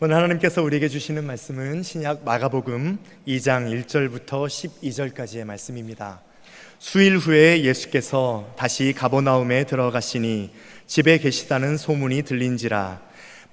오늘 하나님께서 우리에게 주시는 말씀은 신약 마가복음 2장 1절부터 12절까지의 말씀입니다. 수일 후에 예수께서 다시 가버나움에 들어가시니 집에 계시다는 소문이 들린지라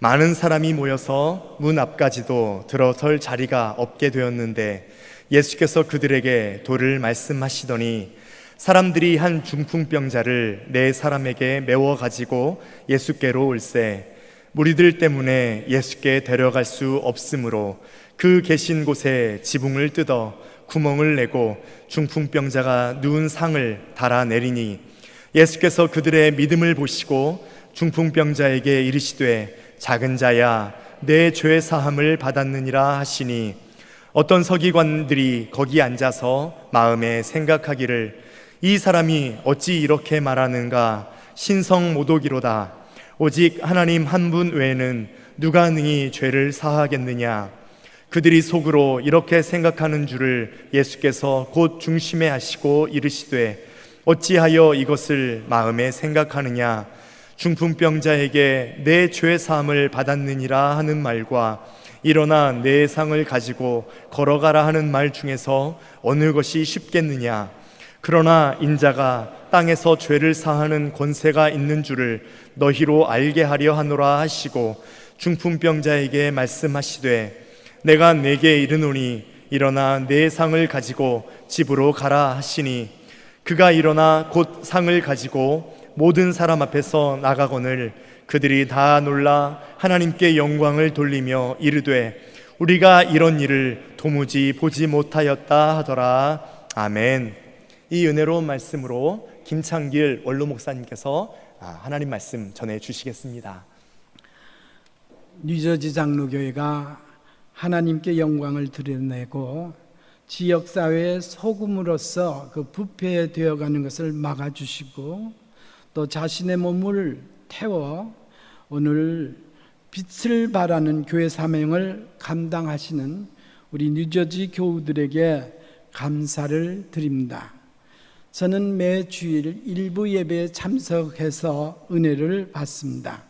많은 사람이 모여서 문 앞까지도 들어설 자리가 없게 되었는데 예수께서 그들에게 도를 말씀하시더니 사람들이 한 중풍병자를 네 사람에게 메워 가지고 예수께로 올세 무리들 때문에 예수께 데려갈 수 없으므로 그 계신 곳에 지붕을 뜯어 구멍을 내고 중풍병자가 누운 상을 달아내리니 예수께서 그들의 믿음을 보시고 중풍병자에게 이르시되 작은 자야 내 죄 사함을 받았느니라 하시니 어떤 서기관들이 거기 앉아서 마음에 생각하기를 이 사람이 어찌 이렇게 말하는가 신성모독이로다 오직 하나님 한 분 외에는 누가 능히 죄를 사하겠느냐. 그들이 속으로 이렇게 생각하는 줄을 예수께서 곧 중심에 하시고 이르시되 어찌하여 이것을 마음에 생각하느냐. 중풍병자에게 내 죄 사함을 받았느니라 하는 말과 일어나 내 상을 가지고 걸어가라 하는 말 중에서 어느 것이 쉽겠느냐. 그러나 인자가 땅에서 죄를 사하는 권세가 있는 줄을 너희로 알게 하려 하노라 하시고 중풍병자에게 말씀하시되 내가 네게 이르노니 일어나 내 상을 가지고 집으로 가라 하시니 그가 일어나 곧 상을 가지고 모든 사람 앞에서 나가거늘 그들이 다 놀라 하나님께 영광을 돌리며 이르되 우리가 이런 일을 도무지 보지 못하였다 하더라. 아멘. 이 은혜로운 말씀으로 김창길 원로 목사님께서 하나님 말씀 전해 주시겠습니다. 뉴저지 장로교회가 하나님께 영광을 드러내고 지역사회의 소금으로서 그 부패되어가는 것을 막아주시고 또 자신의 몸을 태워 오늘 빛을 발하는 교회 사명을 감당하시는 우리 뉴저지 교우들에게 감사를 드립니다. 저는 매 주일 일부 예배에 참석해서 은혜를 받습니다.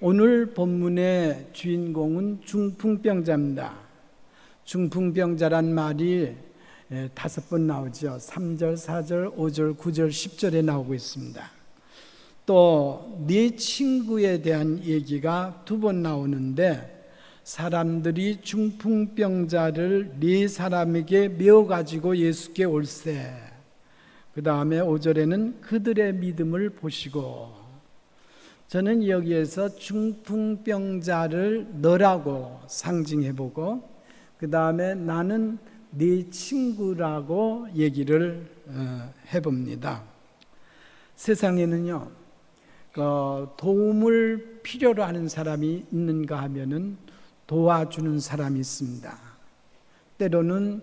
오늘 본문의 주인공은 중풍병자입니다. 중풍병자란 말이 5번 나오죠. 3절, 4절, 5절, 9절, 10절에 나오고 있습니다. 또 네 친구에 대한 얘기가 2번 나오는데 사람들이 중풍병자를 네 사람에게 메어가지고 예수께 올세. 그 다음에 5절에는 그들의 믿음을 보시고. 저는 여기에서 중풍병자를 너라고 상징해보고 그 다음에 나는 네 친구라고 얘기를 해봅니다. 세상에는요 도움을 필요로 하는 사람이 있는가 하면은 도와주는 사람이 있습니다. 때로는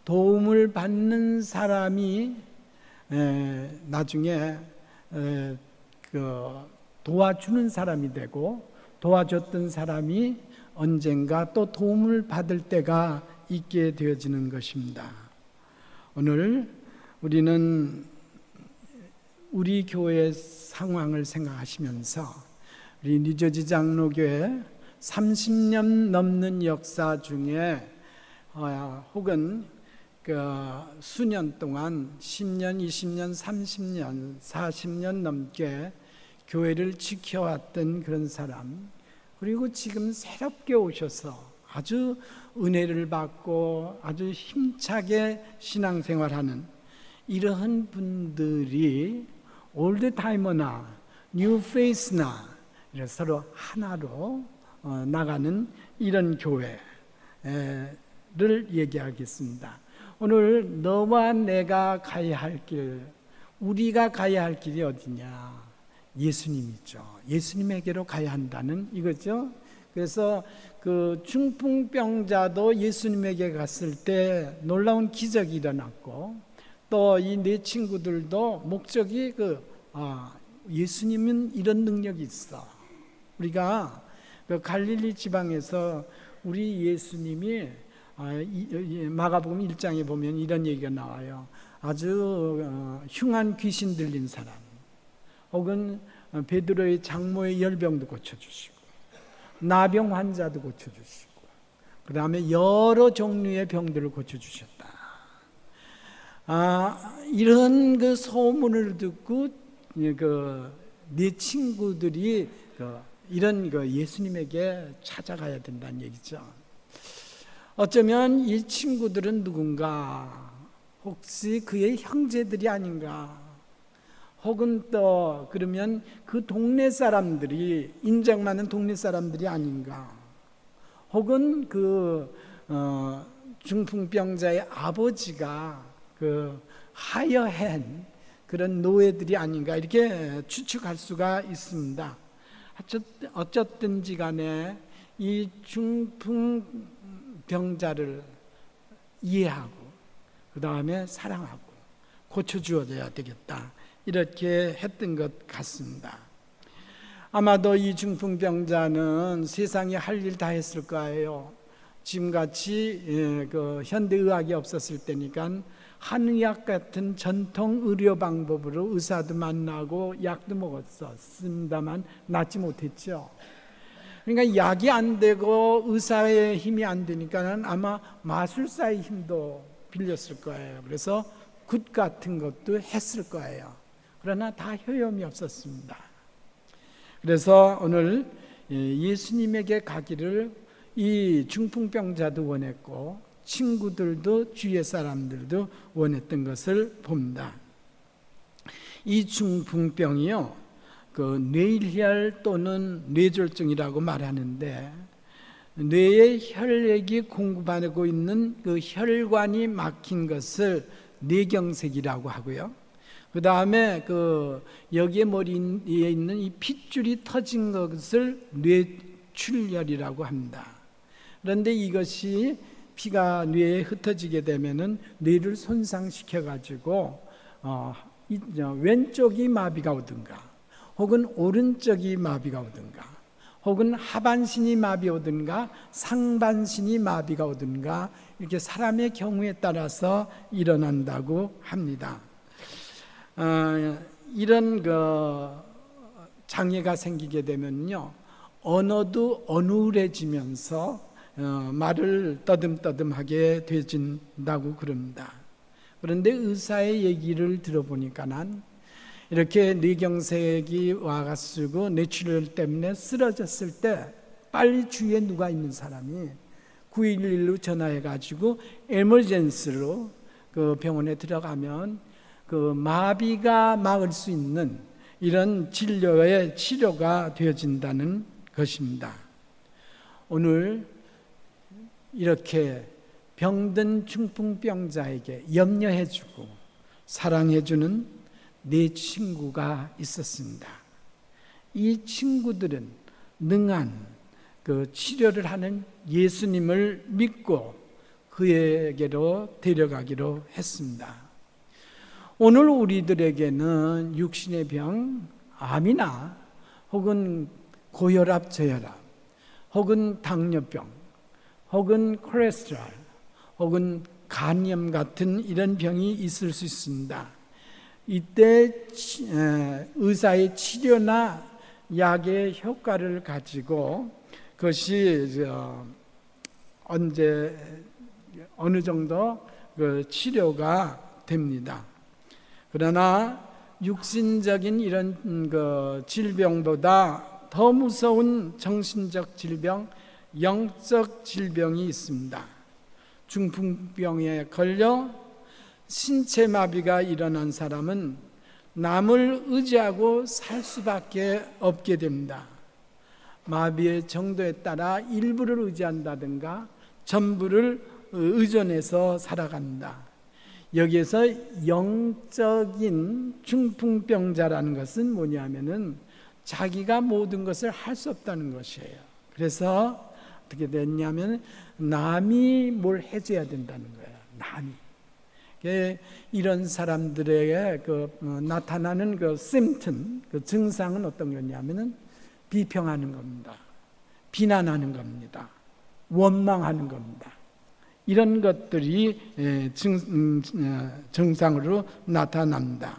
도움을 받는 사람이 나중에 도와주는 사람이 되고 도와줬던 사람이 언젠가 또 도움을 받을 때가 있게 되어지는 것입니다. 오늘 우리는 우리 교회의 상황을 생각하시면서 우리 뉴저지 장로교회 30년 넘는 역사 중에 혹은 수년 동안 10년, 20년, 30년, 40년 넘게 교회를 지켜왔던 그런 사람, 그리고 지금 새롭게 오셔서 아주 은혜를 받고 아주 힘차게 신앙생활하는 이러한 분들이 올드타이머나 뉴페이스나 서로 하나로 나가는 이런 교회를 얘기하겠습니다. 오늘 너와 내가 가야 할 길, 우리가 가야 할 길이 어디냐? 예수님이죠. 예수님에게로 가야 한다는 이거죠. 그래서 그 중풍병자도 예수님에게 갔을 때 놀라운 기적이 일어났고 또 이 네 친구들도 목적이 예수님은 이런 능력이 있어. 우리가 그 갈릴리 지방에서 우리 예수님이 마가복음 1장에 보면 이런 얘기가 나와요. 아주 흉한 귀신 들린 사람, 혹은 베드로의 장모의 열병도 고쳐주시고, 나병 환자도 고쳐주시고, 그 다음에 여러 종류의 병들을 고쳐주셨다. 이런 그 소문을 듣고 네 친구들이 이런 예수님에게 찾아가야 된다는 얘기죠. 어쩌면 이 친구들은 누군가, 혹시 그의 형제들이 아닌가, 혹은 또 그러면 그 동네 사람들이, 인정 많은 동네 사람들이 아닌가, 혹은 중풍병자의 아버지가 하여한 그런 노예들이 아닌가, 이렇게 추측할 수가 있습니다. 어쨌든지 간에 이 중풍병자를 이해하고 그 다음에 사랑하고 고쳐주어야 되겠다, 이렇게 했던 것 같습니다. 아마도 이 중풍병자는 세상에 할 일 다 했을 거예요. 지금같이 현대의학이 없었을 때니까 한의학 같은 전통 의료 방법으로 의사도 만나고 약도 먹었습니다만 낫지 못했죠. 그러니까 약이 안 되고 의사의 힘이 안 되니까는 아마 마술사의 힘도 빌렸을 거예요. 그래서 굿 같은 것도 했을 거예요. 그러나 다 효용이 없었습니다. 그래서 오늘 예수님에게 가기를 이 중풍병자도 원했고 친구들도 주위의 사람들도 원했던 것을 봅니다. 이 중풍병이요, 뇌일혈 또는 뇌졸중이라고 말하는데, 뇌에 혈액이 공급하고 있는 그 혈관이 막힌 것을 뇌경색이라고 하고요. 그 다음에 여기에 머리에 있는 이 핏줄이 터진 것을 뇌출혈이라고 합니다. 그런데 이것이 피가 뇌에 흩어지게 되면은 뇌를 손상시켜 가지고 왼쪽이 마비가 오든가, 혹은 오른쪽이 마비가 오든가, 혹은 하반신이 마비 오든가 상반신이 마비가 오든가, 이렇게 사람의 경우에 따라서 일어난다고 합니다. 이런 장애가 생기게 되면요, 언어도 어눌해지면서 말을 떠듬떠듬하게 되진다고 그럽니다. 그런데 의사의 얘기를 들어보니까는 이렇게 뇌경색이 와가지고 뇌출혈 때문에 쓰러졌을 때 빨리 주위에 누가 있는 사람이 911로 전화해가지고 에머전시로 병원에 들어가면 마비가 막을 수 있는 이런 치료가 되어진다는 것입니다. 오늘 이렇게 병든 중풍병자에게 염려해주고 사랑해주는 네 친구가 있었습니다. 이 친구들은 능한 치료를 하는 예수님을 믿고 그에게로 데려가기로 했습니다. 오늘 우리들에게는 육신의 병, 암이나 혹은 고혈압, 저혈압, 혹은 당뇨병, 혹은 콜레스테롤, 혹은 간염 같은 이런 병이 있을 수 있습니다. 이때 의사의 치료나 약의 효과를 가지고 그것이 어느 정도 치료가 됩니다. 그러나 육신적인 이런 질병보다 더 무서운 정신적 질병, 영적 질병이 있습니다. 중풍병에 걸려 신체 마비가 일어난 사람은 남을 의지하고 살 수밖에 없게 됩니다. 마비의 정도에 따라 일부를 의지한다든가 전부를 의존해서 살아간다. 여기에서 영적인 중풍병자라는 것은 뭐냐면은 자기가 모든 것을 할 수 없다는 것이에요. 그래서 어떻게 됐냐면 남이 뭘 해줘야 된다는 거예요. 남이. 이런 사람들에게 나타나는 심튼, 증상은 어떤 거냐면은 비평하는 겁니다. 비난하는 겁니다. 원망하는 겁니다. 이런 것들이 증상으로 나타납니다.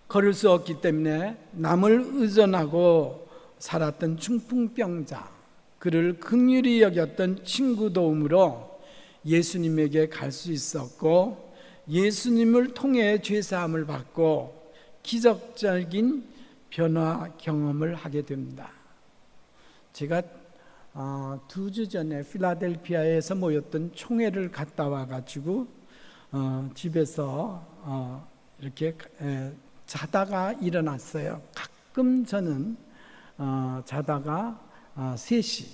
걸을 수 없기 때문에 남을 의존하고 살았던 중풍병자, 그를 긍휼히 여겼던 친구 도움으로 예수님에게 갈 수 있었고, 예수님을 통해 죄사함을 받고 기적적인 변화 경험을 하게 됩니다. 제가 2주 전에 필라델피아에서 모였던 총회를 갔다 와가지고 집에서 이렇게 자다가 일어났어요. 가끔 저는 자다가 3시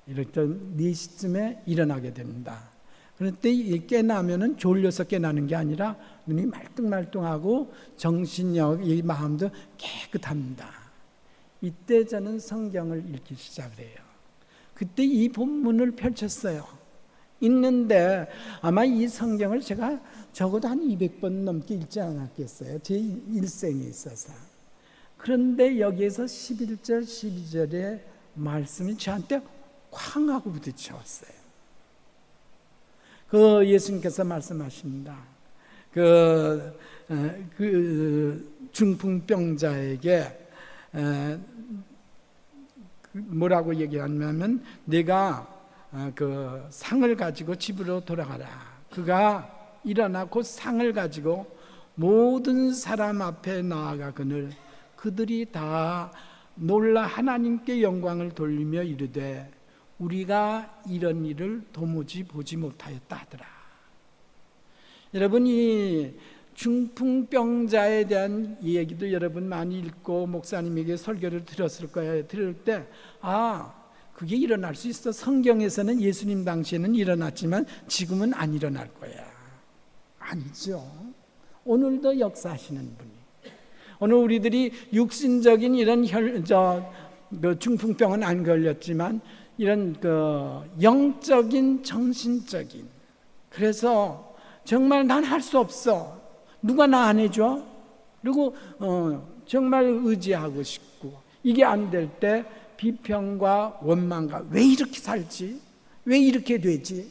이렇게 4시쯤에 일어나게 됩니다. 그런데 깨나면은 졸려서 깨나는 게 아니라 눈이 말똥말똥하고 정신력, 이 마음도 깨끗합니다. 이때 저는 성경을 읽기 시작을 해요. 그때 이 본문을 펼쳤어요. 읽는데 아마 이 성경을 제가 적어도 한 200번 넘게 읽지 않았겠어요. 제 일생에 있어서. 그런데 여기에서 11절, 12절의 말씀이 저한테 쾅 하고 부딪혀왔어요. 그 예수님께서 말씀하십니다. 그 중풍병자에게 뭐라고 얘기하냐면, 내가 그 상을 가지고 집으로 돌아가라. 그가 일어나 곧 상을 가지고 모든 사람 앞에 나아가거늘 그들이 다 놀라 하나님께 영광을 돌리며 이르되 우리가 이런 일을 도무지 보지 못하였다 하더라. 여러분, 이 중풍병자에 대한 얘기도 여러분 많이 읽고 목사님에게 설교를 들었을 거예요. 들을 때 그게 일어날 수 있어. 성경에서는 예수님 당시에는 일어났지만 지금은 안 일어날 거야. 아니죠. 오늘도 역사하시는 분이. 오늘 우리들이 육신적인 이런 중풍병은 안 걸렸지만 이런 영적인, 정신적인, 그래서 정말 난 할 수 없어. 누가 나 안 해줘? 그리고 정말 의지하고 싶고, 이게 안 될 때 비평과 원망과, 왜 이렇게 살지? 왜 이렇게 되지?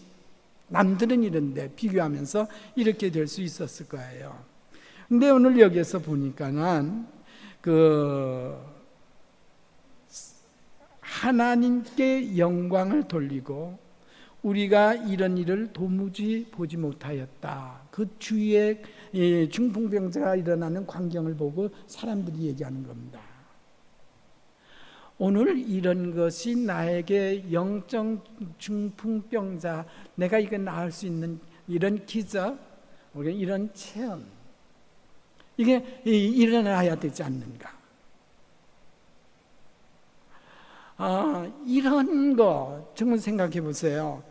남들은 이런데 비교하면서 이렇게 될 수 있었을 거예요. 근데 오늘 여기에서 보니까는 하나님께 영광을 돌리고 우리가 이런 일을 도무지 보지 못하였다. 그 주위에 중풍병자가 일어나는 광경을 보고 사람들이 얘기하는 겁니다. 오늘 이런 것이 나에게 영적 중풍병자, 내가 이거 나을 수 있는 이런 기적, 이런 체험, 이게 일어나야 되지 않는가? 이런 거 정말 생각해 보세요.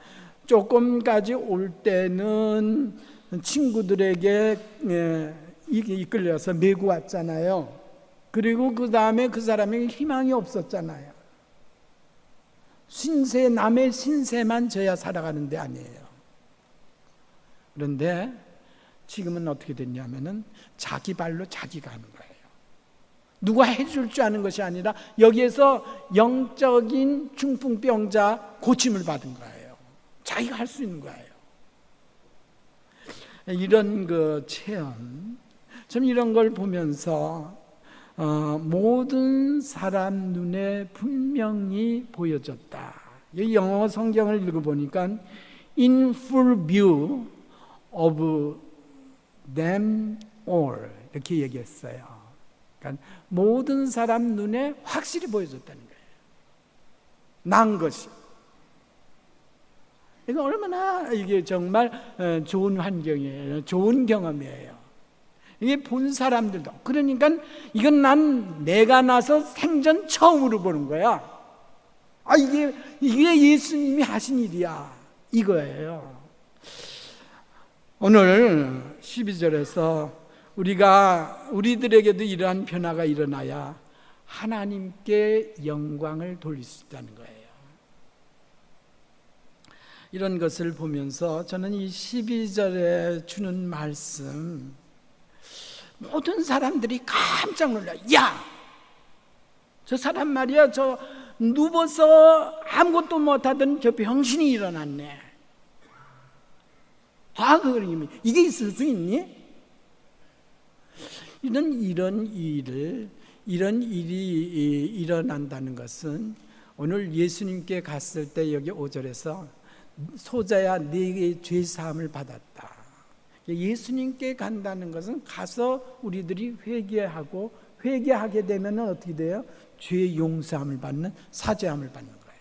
조금까지 올 때는 친구들에게 이끌려서 메고 왔잖아요. 그리고 그 다음에 그 사람에게 희망이 없었잖아요. 남의 신세만 져야 살아가는 데 아니에요. 그런데 지금은 어떻게 됐냐면은 자기 발로 자기가 하는 거예요. 누가 해줄 줄 아는 것이 아니라 여기에서 영적인 중풍병자 고침을 받은 거예요. 자기가 할 수 있는 거예요. 이런 체험, 참 이런 걸 보면서 모든 사람 눈에 분명히 보여졌다. 이 영어 성경을 읽어보니까 in full view of them all 이렇게 얘기했어요. 그러니까 모든 사람 눈에 확실히 보여줬다는 거예요. 난 것이. 이거 얼마나 이게 정말 좋은 환경이에요. 좋은 경험이에요. 이게 본 사람들도. 그러니까 이건 내가 나서 생전 처음으로 보는 거야. 이게 예수님이 하신 일이야. 이거예요. 오늘 12절에서 우리들에게도 이러한 변화가 일어나야 하나님께 영광을 돌릴 수 있다는 거예요. 이런 것을 보면서 저는 이 12절에 주는 말씀, 모든 사람들이 깜짝 놀라요. 야! 저 사람 말이야, 저 누워서 아무것도 못하던 저 병신이 일어났네. 그러면 이게 있을 수 있니? 이런 일을 이런 일이 일어난다는 것은 오늘 예수님께 갔을 때 여기 5절에서 소자야 네게 죄 사함을 받았다. 예수님께 간다는 것은 가서 우리들이 회개하게 되면 어떻게 돼요? 죄 용서함을 받는, 사죄함을 받는 거예요.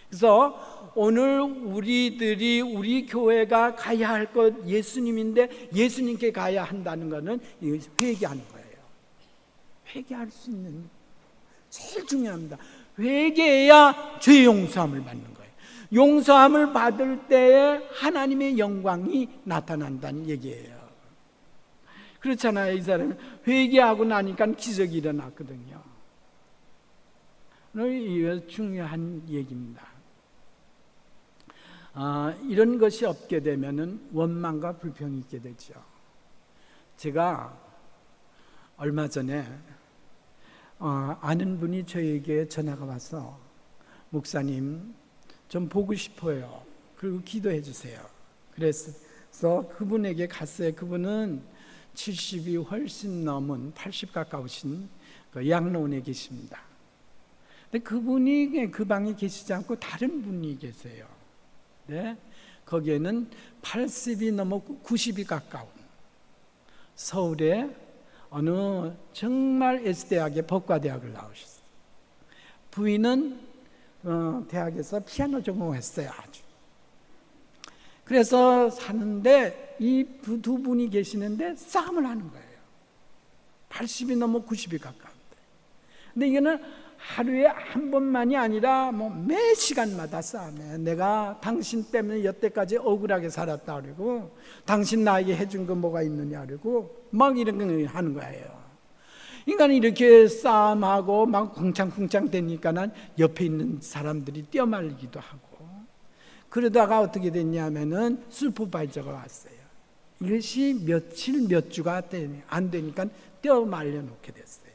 그래서 오늘 우리 교회가 가야 할 것 예수님인데 예수님께 가야 한다는 것은 회개하는 거예요. 회개할 수 있는 제일 중요합니다. 회개해야 죄 용서함을 받는 거예요. 용서함을 받을 때에 하나님의 영광이 나타난다는 얘기예요. 그렇잖아요. 이 사람이 회개하고 나니까 기적이 일어났거든요. 이거 중요한 얘기입니다. 이런 것이 없게 되면은 원망과 불평이 있게 되죠. 제가 얼마 전에 아는 분이 저에게 전화가 와서 목사님 좀 보고 싶어요. 그리고 기도해 주세요. 그래서 그분에게 갔어요. 그분은 70이 훨씬 넘은 80 가까우신 그 양로원에 계십니다. 근데 그분이 그 방에 계시지 않고 다른 분이 계세요. 네? 거기에는 80이 넘어 90이 가까운 서울의 어느 정말 S대학의 법과대학을 나오셨어요. 부인은 대학에서 피아노 전공했어요. 아주. 그래서 사는데 이 두 분이 계시는데 싸움을 하는 거예요. 80이 넘어 90이 가까운데. 근데 이거는 하루에 한 번만이 아니라 매 시간마다 싸움해. 내가 당신 때문에 여태까지 억울하게 살았다 그러고, 당신 나에게 해준 거 뭐가 있느냐 그러고 막 이런 거 하는 거예요. 인간이 이렇게 싸움하고 막 쿵창쿵창 되니까는 옆에 있는 사람들이 뛰어말리기도 하고, 그러다가 어떻게 됐냐면은 슈퍼바이저가 왔어요. 이것이 며칠 몇 주가 안 되니까 뛰어말려 놓게 됐어요.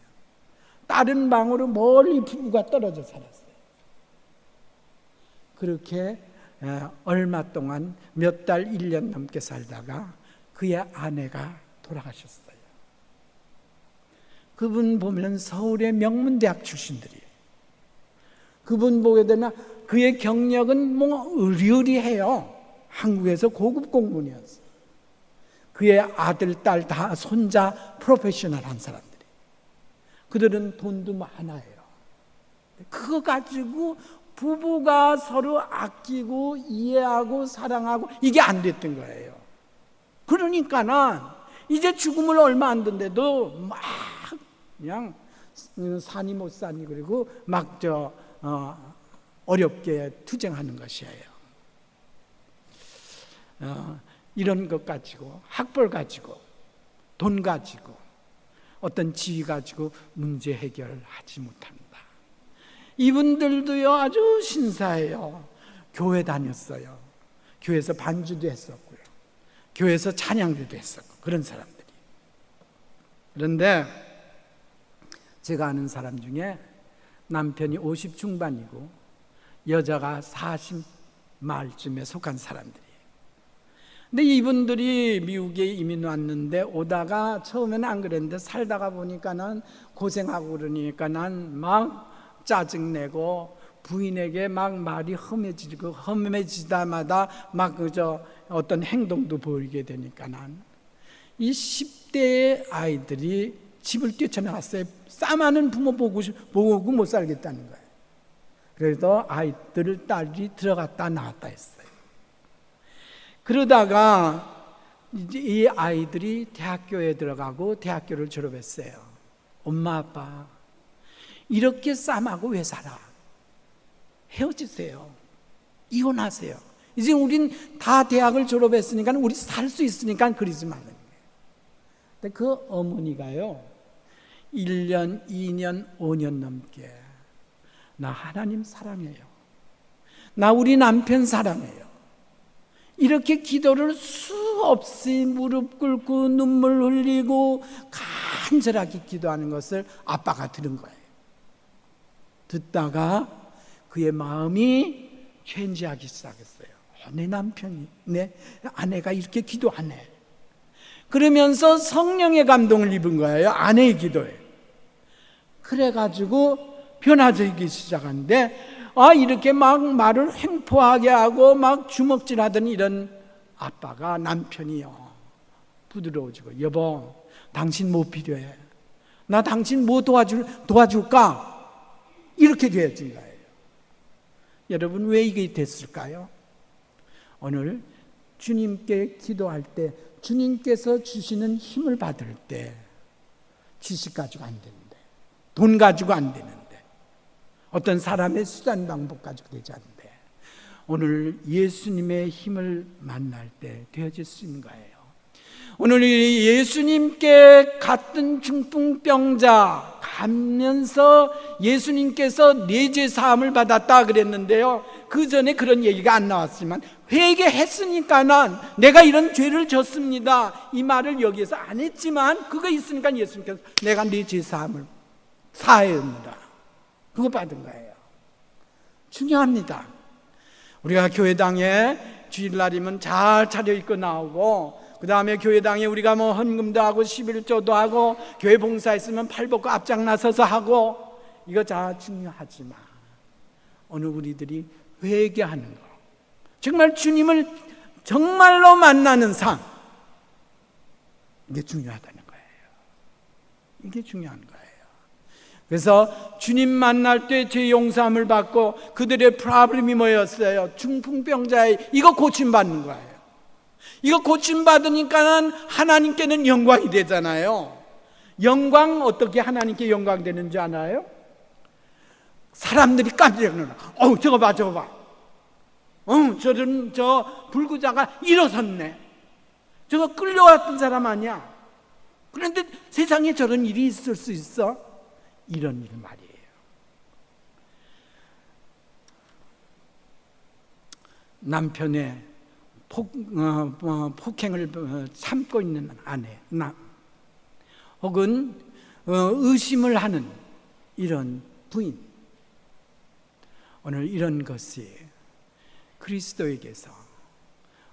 다른 방으로 멀리 부부가 떨어져 살았어요. 그렇게 얼마 동안 몇 달, 1년 넘게 살다가 그의 아내가 돌아가셨어요. 그분 보면 서울의 명문대학 출신들이에요. 그분 보게 되면 그의 경력은 의리의리해요. 한국에서 고급 공무원이었어요. 그의 아들, 딸 다 손자 프로페셔널한 사람들이. 그들은 돈도 많아요. 그거 가지고 부부가 서로 아끼고 이해하고 사랑하고 이게 안 됐던 거예요. 그러니까는 이제 죽음을 얼마 안 된데도 막 그냥 사니 못 사니 그리고 막 어렵게 투쟁하는 것이에요. 이런 것 가지고 학벌 가지고 돈 가지고 어떤 지위 가지고 문제 해결하지 못합니다. 이분들도요 아주 신사해요. 교회 다녔어요. 교회에서 반주도 했었고요. 교회에서 찬양도 했었고 그런 사람들이. 그런데 제가 아는 사람 중에 남편이 50 중반이고 여자가 40 말쯤에 속한 사람들이에요. 근데 이분들이 미국에 이민 왔는데 오다가 처음에는 안 그랬는데 살다가 보니까는 고생하고 그러니까 난 막 짜증내고 부인에게 막 말이 험해지다마다 막 어떤 행동도 보이게 되니까 난 이 10대의 아이들이 집을 뛰쳐나갔어요. 싸많은 부모 보고 못 살겠다는 거예요. 그래서 아이들 딸이 들어갔다 나왔다 했어요. 그러다가 이제 이 아이들이 대학교에 들어가고 대학교를 졸업했어요. 엄마 아빠 이렇게 쌈하고 왜 살아? 헤어지세요. 이혼하세요. 이제 우린 다 대학을 졸업했으니까 우리 살 수 있으니까 그러지 말라는 거예요. 근데 그 어머니가요 1년, 2년, 5년 넘게 나 하나님 사랑해요. 나 우리 남편 사랑해요. 이렇게 기도를 수없이 무릎 꿇고 눈물 흘리고 간절하게 기도하는 것을 아빠가 들은 거예요. 듣다가 그의 마음이 체인지하기 시작했어요. 내 남편이, 내 아내가 이렇게 그래가지고 변화되기 시작하는데, 이렇게 막 말을 횡포하게 하고 막 주먹질하던 이런 아빠가 남편이요, 부드러워지고, 여보, 당신 뭐 필요해? 나 당신 뭐 도와줄까? 이렇게 되어진 거예요. 여러분, 왜 이게 됐을까요? 오늘 주님께 기도할 때, 주님께서 주시는 힘을 받을 때 지식 가지고 안 되는데, 돈 가지고 안 되는데, 어떤 사람의 수단 방법 가지고 되지 않는데, 오늘 예수님의 힘을 만날 때 되어질 수 있는 거예요. 오늘 예수님께 갔던 중풍병자 가면서 예수님께서 내 죄 사함을 받았다 그랬는데요, 그 전에 그런 얘기가 안 나왔지만 회개했으니까는 내가 이런 죄를 졌습니다, 이 말을 여기에서 안 했지만 그거 있으니까 예수님께서 내가 네 죄 사함을 사하였느라 그거 받은 거예요. 중요합니다. 우리가 교회당에 주일날이면 잘 차려입고 나오고, 그 다음에 교회당에 우리가 뭐 헌금도 하고 11조도 하고 교회 봉사했으면 팔 벗고 앞장 나서서 하고, 이거 다 중요하지만 오늘 우리들이 회개하는 거, 정말 주님을 정말로 만나는 삶, 이게 중요하다는 거예요. 이게 중요한 거예요. 그래서 주님 만날 때 죄 용서함을 받고, 그들의 프로블럼이 뭐였어요? 중풍병자의 이거 고침받는 거예요. 이거 고침받으니까는 하나님께는 영광이 되잖아요. 영광, 어떻게 하나님께 영광 되는지 아나요? 사람들이 깜짝 놀라. 저거 봐, 저거 봐. 저 불구자가 일어섰네. 저거 끌려왔던 사람 아니야. 그런데 세상에 저런 일이 있을 수 있어? 이런 일 말이에요. 남편의 폭행을 참고 있는 아내, 혹은 의심을 하는 이런 부인, 오늘 이런 것이 그리스도에게서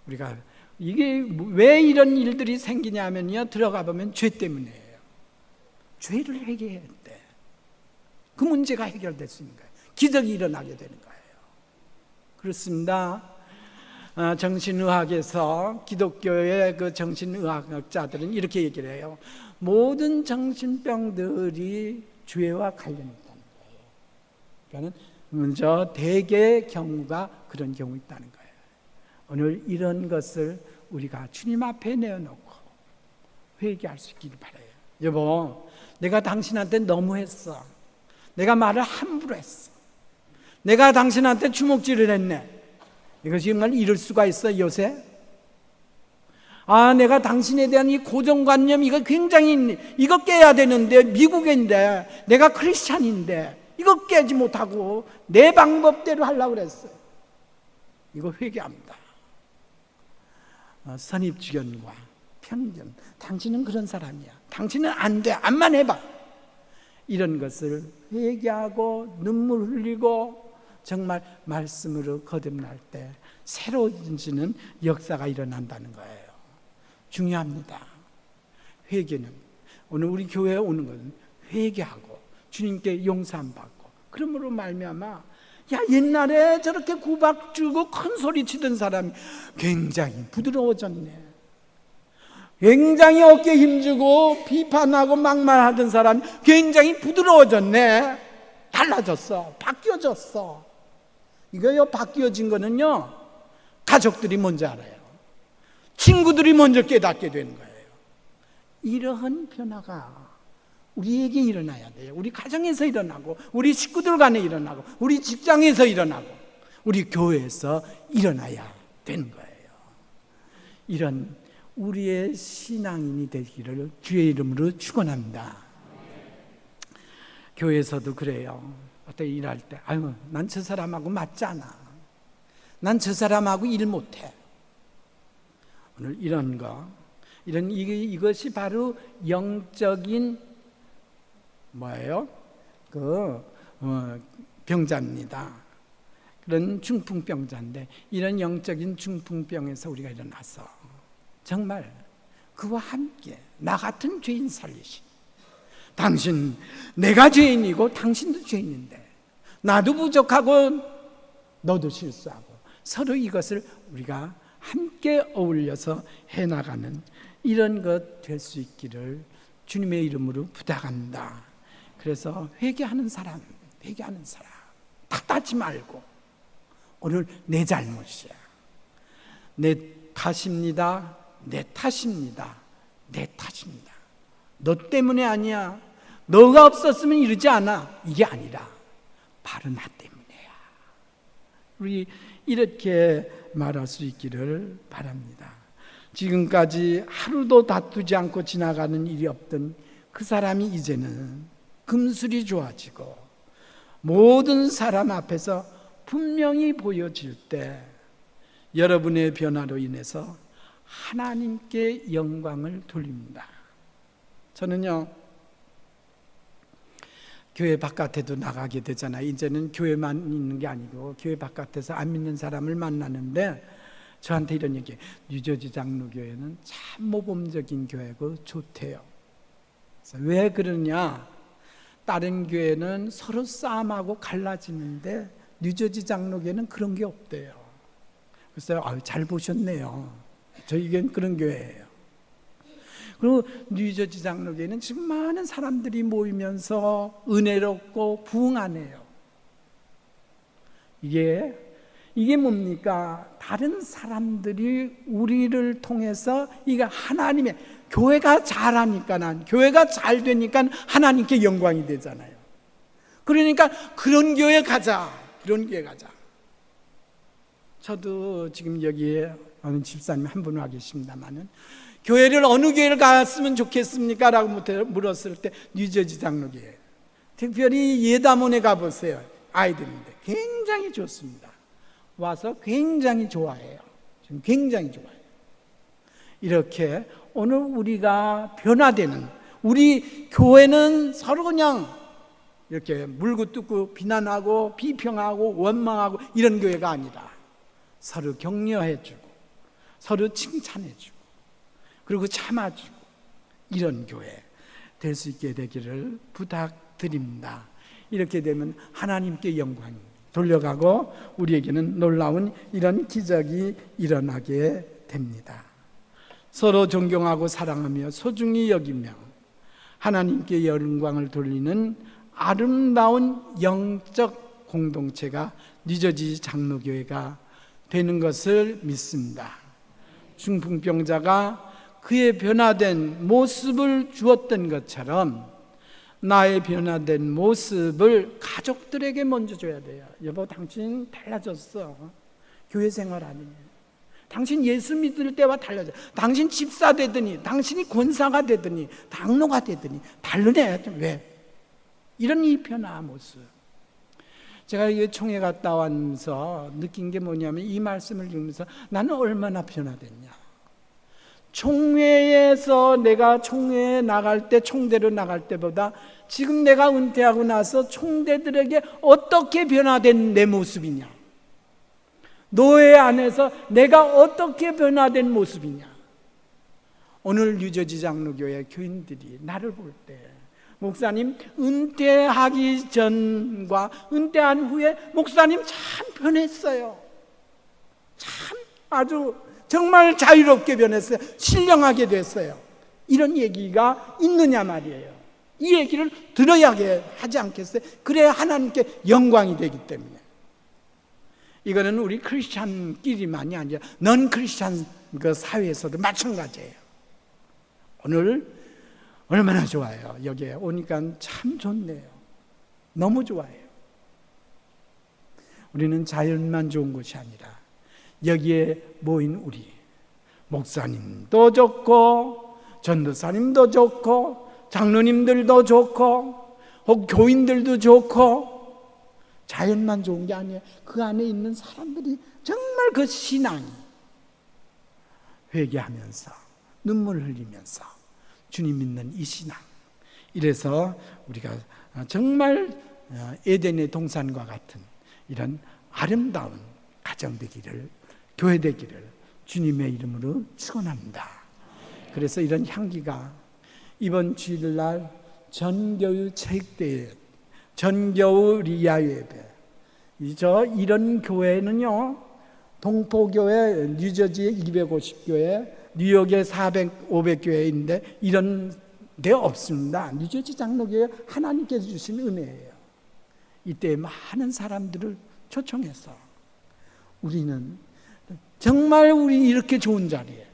우리가, 이게 왜 이런 일들이 생기냐면요, 들어가 보면 죄 때문이에요. 죄를 회개해야 돼. 그 문제가 해결될 수 있는 거예요. 기적이 일어나게 되는 거예요. 그렇습니다. 정신의학에서, 기독교의 그 정신의학자들은 이렇게 얘기를 해요. 모든 정신병들이 죄와 관련이 있다는 거예요. 그러니까 먼저 대개의 경우가 그런 경우 있다는 거예요. 오늘 이런 것을 우리가 주님 앞에 내어놓고 회개할 수 있기를 바라요. 여보, 내가 당신한테 너무했어. 내가 말을 함부로 했어. 내가 당신한테 주먹질을 했네. 이것이 정말 이럴 수가 있어, 요새? 내가 당신에 대한 이 고정관념, 이거 굉장히, 이거 깨야 되는데, 미국인데, 내가 크리스찬인데, 이거 깨지 못하고 내 방법대로 하려고 그랬어요. 이거 회개합니다. 선입주견과 편견, 당신은 그런 사람이야, 당신은 안 돼, 암만 해봐, 이런 것을 회개하고 눈물 흘리고 정말 말씀으로 거듭날 때 새로워지는 역사가 일어난다는 거예요. 중요합니다. 회개는, 오늘 우리 교회에 오는 것은 회개하고 주님께 용서함 받고, 그러므로 말미암아, 옛날에 저렇게 구박 주고 큰 소리 치던 사람이 굉장히 부드러워졌네. 굉장히 어깨에 힘주고 비판하고 막말하던 사람이 굉장히 부드러워졌네. 달라졌어. 바뀌어졌어. 이거요, 바뀌어진 거는요, 가족들이 먼저 알아요. 친구들이 먼저 깨닫게 되는 거예요. 이러한 변화가 우리에게 일어나야 돼요. 우리 가정에서 일어나고, 우리 식구들 간에 일어나고, 우리 직장에서 일어나고, 우리 교회에서 일어나야 되는 거예요. 이런 우리의 신앙인이 되기를 주의 이름으로 축원합니다. 교회에서도 그래요. 어떻게 일할 때, 난 저 사람하고 맞지 않아. 난 저 사람하고 일 못해. 오늘 이런 거, 이것이 바로 영적인 뭐예요? 병자입니다. 그런 중풍병자인데, 이런 영적인 중풍병에서 우리가 일어나서 정말 그와 함께 나 같은 죄인 살리신, 당신, 내가 죄인이고 당신도 죄인인데, 나도 부족하고 너도 실수하고, 서로 이것을 우리가 함께 어울려서 해나가는 이런 것 될 수 있기를 주님의 이름으로 부탁합니다. 그래서 회개하는 사람 탓하지 말고, 오늘 내 잘못이야, 내 탓입니다, 내 탓입니다, 내 탓입니다, 너 때문에 아니야, 너가 없었으면 이러지 않아, 이게 아니라 바로 나 때문이야. 우리 이렇게 말할 수 있기를 바랍니다. 지금까지 하루도 다투지 않고 지나가는 일이 없던 그 사람이 이제는 금술이 좋아지고 모든 사람 앞에서 분명히 보여질 때, 여러분의 변화로 인해서 하나님께 영광을 돌립니다. 저는요, 교회 바깥에도 나가게 되잖아요. 이제는 교회만 있는 게 아니고 교회 바깥에서 안 믿는 사람을 만나는데, 저한테 이런 얘기해요. 뉴저지 장로교회는 참 모범적인 교회고 좋대요. 그래서 왜 그러냐? 다른 교회는 서로 싸움하고 갈라지는데 뉴저지 장로교회는 그런 게 없대요. 그래서 잘 보셨네요. 저희 교회는 그런 교회예요. 그리고 뉴저지 장로교회는 지금 많은 사람들이 모이면서 은혜롭고 부흥하네요. 이게 뭡니까? 다른 사람들이 우리를 통해서, 이게 하나님의, 교회가 잘하니까, 교회가 잘 되니까 하나님께 영광이 되잖아요. 그러니까 그런 교회 가자, 그런 교회 가자. 저도 지금 여기에 어느 집사님 한 분 와 계십니다만은, 교회를 어느 교회를 갔으면 좋겠습니까? 라고 물었을 때 뉴저지 장로교회, 특별히 예다몬에 가보세요. 아이들인데 굉장히 좋습니다. 와서 굉장히 좋아해요. 지금 굉장히 좋아해요. 이렇게 오늘 우리가 변화되는, 우리 교회는 서로 그냥 이렇게 물고 뜯고 비난하고 비평하고 원망하고 이런 교회가 아니라 서로 격려해주고 서로 칭찬해주고 그리고 참아주고, 이런 교회 될 수 있게 되기를 부탁드립니다. 이렇게 되면 하나님께 영광이 돌려가고 우리에게는 놀라운 이런 기적이 일어나게 됩니다. 서로 존경하고 사랑하며 소중히 여기며 하나님께 영광을 돌리는 아름다운 영적 공동체가 뉴저지 장로교회가 되는 것을 믿습니다. 중풍병자가 그의 변화된 모습을 주었던 것처럼 나의 변화된 모습을 가족들에게 먼저 줘야 돼요. 여보, 당신 달라졌어. 교회 생활하니. 당신 예수 믿을 때와 달라져. 당신 집사 되더니, 당신이 권사가 되더니, 장로가 되더니 다르네. 왜? 이런 이 변화 모습. 제가 이 총회 갔다 와서 느낀 게 뭐냐면, 이 말씀을 읽으면서 나는 얼마나 변화됐냐. 총회에서 내가 총회에 나갈 때, 총대로 나갈 때보다 지금 내가 은퇴하고 나서 총대들에게 어떻게 변화된 내 모습이냐, 노예 안에서 내가 어떻게 변화된 모습이냐. 오늘 뉴저지 장로교회 교인들이 나를 볼 때, 목사님 은퇴하기 전과 은퇴한 후에 목사님 참 변했어요. 참 아주 정말 자유롭게 변했어요. 신령하게 됐어요. 이런 얘기가 있느냐 말이에요. 이 얘기를 들어야 하지 않겠어요? 그래야 하나님께 영광이 되기 때문에. 이거는 우리 크리스찬끼리만이 아니라 넌 크리스찬 그 사회에서도 마찬가지예요. 오늘 얼마나 좋아요. 여기에 오니까 참 좋네요. 너무 좋아요. 우리는 자연만 좋은 것이 아니라 여기에 모인 우리 목사님도 좋고 전도사님도 좋고 장로님들도 좋고 혹 교인들도 좋고, 자연만 좋은 게 아니에요. 그 안에 있는 사람들이 정말 그 신앙이 회개하면서 눈물 흘리면서 주님 믿는 이 신앙, 이래서 우리가 정말 에덴의 동산과 같은 이런 아름다운 가정 되기를, 교회 되기를 주님의 이름으로 축원합니다. 그래서 이런 향기가 이번 주일날 전교의 체육대회, 전교의 리아 예배, 이런 교회는요, 동포교회 뉴저지에 250교회, 뉴욕에 500교회인데 이런 데 없습니다. 뉴저지 장로교회 하나님께서 주신 은혜예요. 이때 많은 사람들을 초청해서 우리는 정말 우리 이렇게 좋은 자리에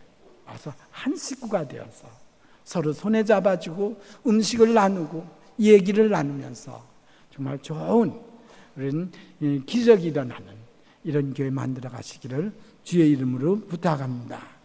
와서 한 식구가 되어서 서로 손에 잡아주고 음식을 나누고 얘기를 나누면서 정말 좋은 그런 기적이 일어나는 이런 교회 만들어 가시기를 주의 이름으로 부탁합니다.